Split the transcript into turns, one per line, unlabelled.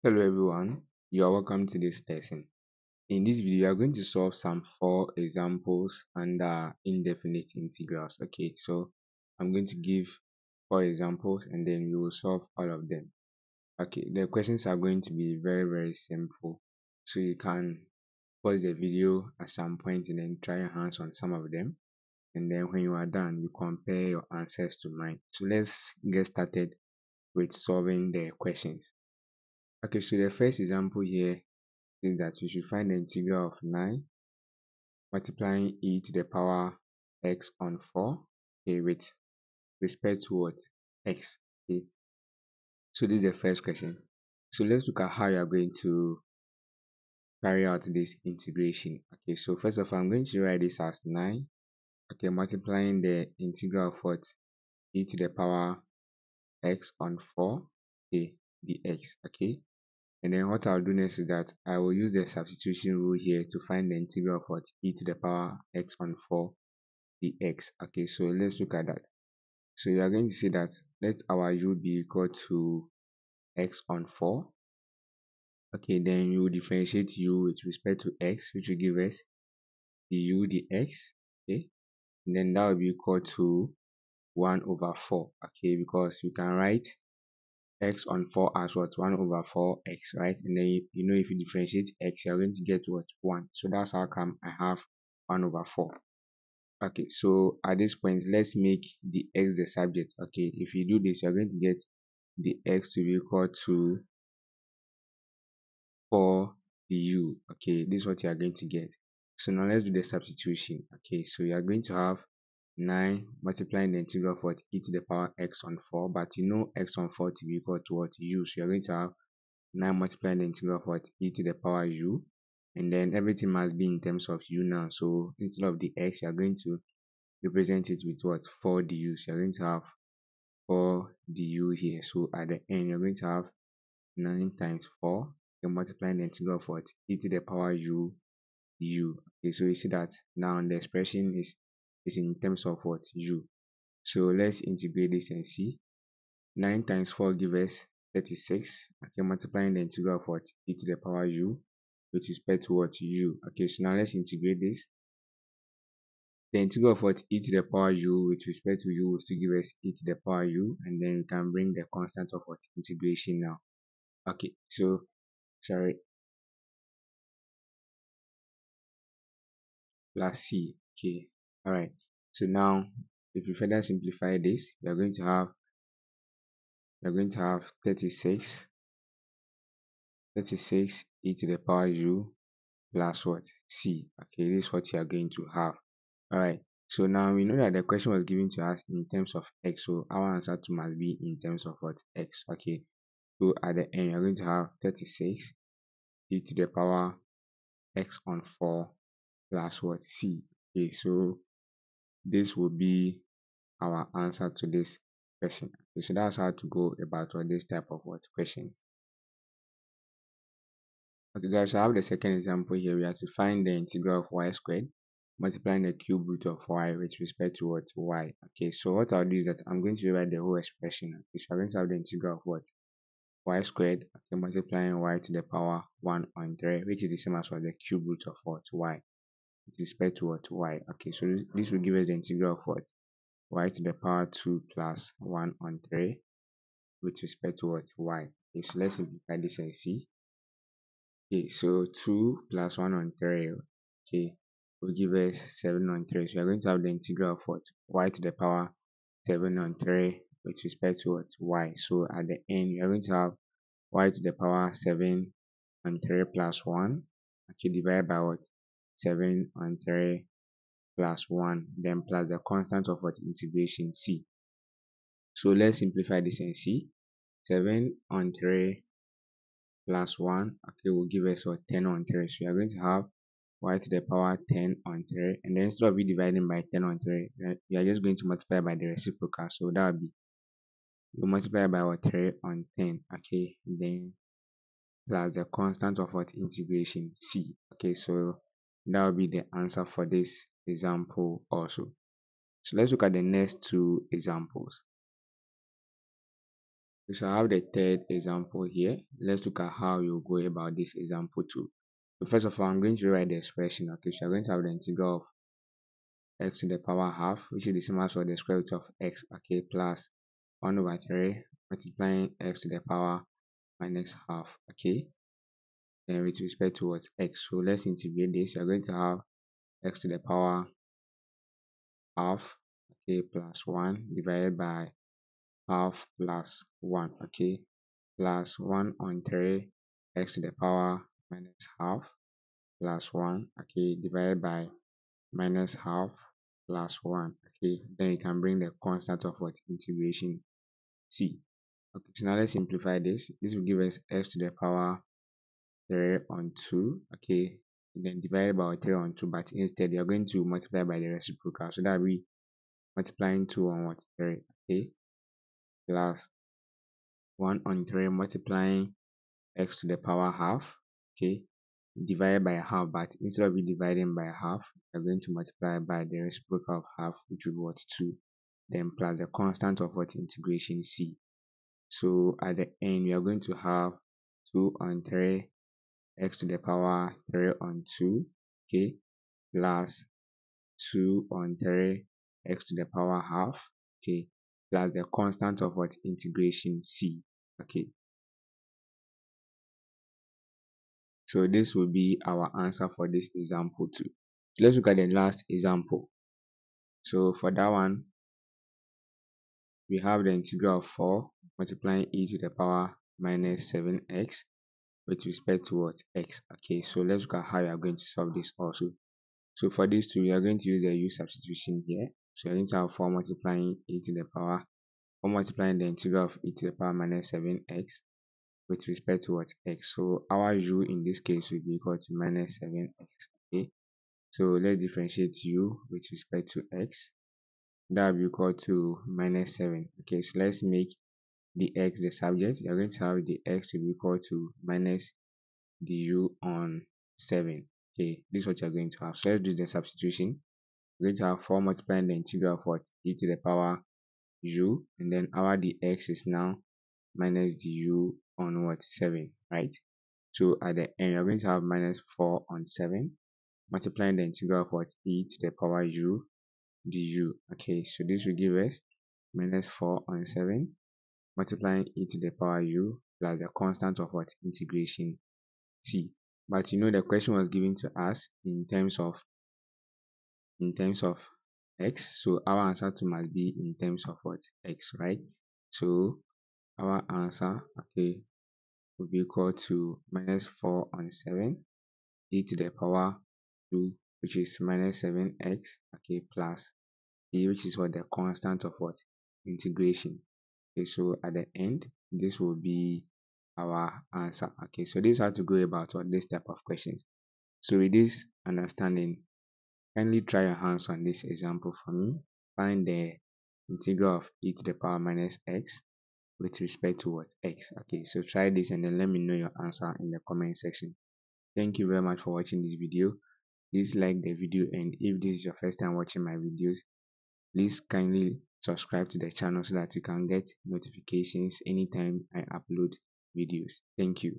Hello everyone, you are welcome to this lesson. In this video, we are going to solve some 4 examples under indefinite integrals. Okay, so I'm going to give 4 examples and then we will solve all of them. Okay, the questions are going to be very simple. So you can pause the video at some point and then try your hands on some of them. And then when you are done, you compare your answers to mine. So let's get started with solving the questions. Okay, so the first example here is that we should find the integral of 9 multiplying e to the power x on 4, okay, with respect to what? X. Okay, so this is the first question. So let's look at how you are going to carry out this integration. Okay, so first of all, I'm going to write this as 9, okay, multiplying the integral of what? E to the power x on 4, okay, dx. Okay, and then what I'll do next is that I will use the substitution rule here to find the integral of what? E to the power x on 4 dx. Okay, so let's look at that. So you are going to see that let our u be equal to x on 4. Okay, then you differentiate u with respect to x, which will give us the u dx. Okay, and then that will be equal to 1 over 4. Okay, because you can write x on 4 as what? 1 over 4x, right? And then you know if you differentiate x, you're going to get what? 1. So that's how come I have 1 over 4. Okay, so at this point, let's make the x the subject. Okay, if you do this, you're going to get the x to be equal to 4u. Okay, this is what you are going to get. So now let's do the substitution. Okay, so you are going to have 9 multiplying the integral of what? E to the power x on 4, but you know x on 4 to be equal to what? U. So you're going to have 9 multiplying the integral of what? E to the power u, and then everything must be in terms of u now. So instead of the x, you are going to represent it with what? 4 du. So you're going to have 4 du here. So at the end, you're going to have 9 times 4. You're multiplying the integral of what? E to the power u. Okay, so you see that now the expression is in terms of what? U. So let's integrate this and see. 9 times 4 gives us 36. Okay, multiplying the integral of what? E to the power u with respect to what? U. Okay, so now let's integrate this. The integral of what? E to the power u with respect to u will still give us e to the power u, and then we can bring the constant of what? Integration now. Okay, so sorry, plus c. Okay, all right. So now if you further simplify this, you're going to have 36 e to the power u plus what? C. Okay, this is what you are going to have. All right, so now we know that the question was given to us in terms of x, so our answer too must be in terms of what? X. Okay, so at the end you're going to have 36 e to the power x on 4 plus what? C. Okay, so this will be our answer to this question. Okay, so that's how to go about this type of what? Questions. Okay guys, so I have the second example here. We have to find the integral of y squared multiplying the cube root of y with respect to what? Y. Okay, so what I'll do is that I'm going to rewrite the whole expression. Okay, so I'm going to have the integral of what? Y squared, okay, multiplying y to the power 1 on 3, which is the same as what? The cube root of what? Y with respect to what? Y. Okay, so this will give us the integral of what? Y to the power 2 plus 1 on 3 with respect to what? Y. Okay, so let's simplify this and see. Okay, so 2 plus 1 on 3, okay, will give us 7 on 3. So we are going to have the integral of what? Y to the power 7 on 3 with respect to what? Y. So at the end, we are going to have y to the power 7 on 3 plus 1, okay, divided by what? 7 on 3 plus 1, then plus the constant of what? Integration, C. So let's simplify this and see. 7 on 3 plus 1, okay, will give us what? 10 on 3. So we are going to have y to the power 10 on 3, and then instead of we dividing by 10 on 3, we are just going to multiply by the reciprocal. So that will be, you multiply by what? 3 on 10, okay, then plus the constant of what? Integration, C. Okay, so that will be the answer for this example also. So let's look at the next 2 examples. So I have the third example here. Let's look at how you go about this example too. So first of all, I'm going to rewrite the expression. Okay, so I'm going to have the integral of x to the power half, which is the same as what the square root of x, okay, plus 1 over 3 multiplying x to the power minus half, okay, and with respect to what x. So let's integrate this. You're going to have x to the power half, okay, plus 1 divided by half plus 1, okay, plus 1 on 3 x to the power minus half plus 1, okay, divided by minus half plus 1, okay. Then you can bring the constant of what integration c. Okay, so now let's simplify this. This will give us x to the power 3 on 2, okay, and then divided by 3 on 2, but instead you're going to multiply by the reciprocal, so that will be multiplying 2 on what 3, okay, plus 1 on 3 multiplying x to the power half, okay, divided by half, but instead of it dividing by half, we're going to multiply by the reciprocal of half, which will be what 2, then plus the constant of what integration c. So at the end we are going to have 2 on 3 x to the power 3 on 2, okay, plus 2 on 3 x to the power half, okay, plus the constant of what integration c, okay. So this will be our answer for this example too. Let's look at the last example. So for that one, we have the integral of 4 multiplying e to the power minus 7x with respect to what x, okay. So let's look at how you are going to solve this also. So for these two, we are going to use the u substitution here. So you're going to have 4 multiplying e to the power 4 multiplying the integral of e to the power minus 7x with respect to what x. So our u in this case will be equal to minus 7x, okay. So let's differentiate u with respect to x. That will be equal to minus 7. Okay, so let's make the x the subject. You're going to have the x to be equal to minus the u on 7. Okay, this is what you're going to have. So let's do the substitution. We're going to have 4 multiplying the integral of what? E to the power u, and then our dx is now minus the u on what? 7, right? So at the end, you're going to have minus 4 on 7 multiplying the integral of what? E to the power u du. Okay, so this will give us minus 4 on 7 multiplying e to the power u plus the constant of what? Integration c. But you know the question was given to us in terms of x, so our answer to must be in terms of what? X, right? So our answer, okay, will be equal to minus 4 on 7 e to the power 2, which is minus 7x, okay, plus e, which is what? The constant of what? Integration. Okay, so at the end this will be our answer. Okay, so this is how to go about what this type of questions. So with this understanding, kindly try your hands on this example for me. Find the integral of e to the power minus x with respect to what? X. Okay, so try this and then let me know your answer in the comment section. Thank you very much for watching this video. Please like the video, and if this is your first time watching my videos, please kindly subscribe to the channel so that you can get notifications anytime I upload videos. Thank you.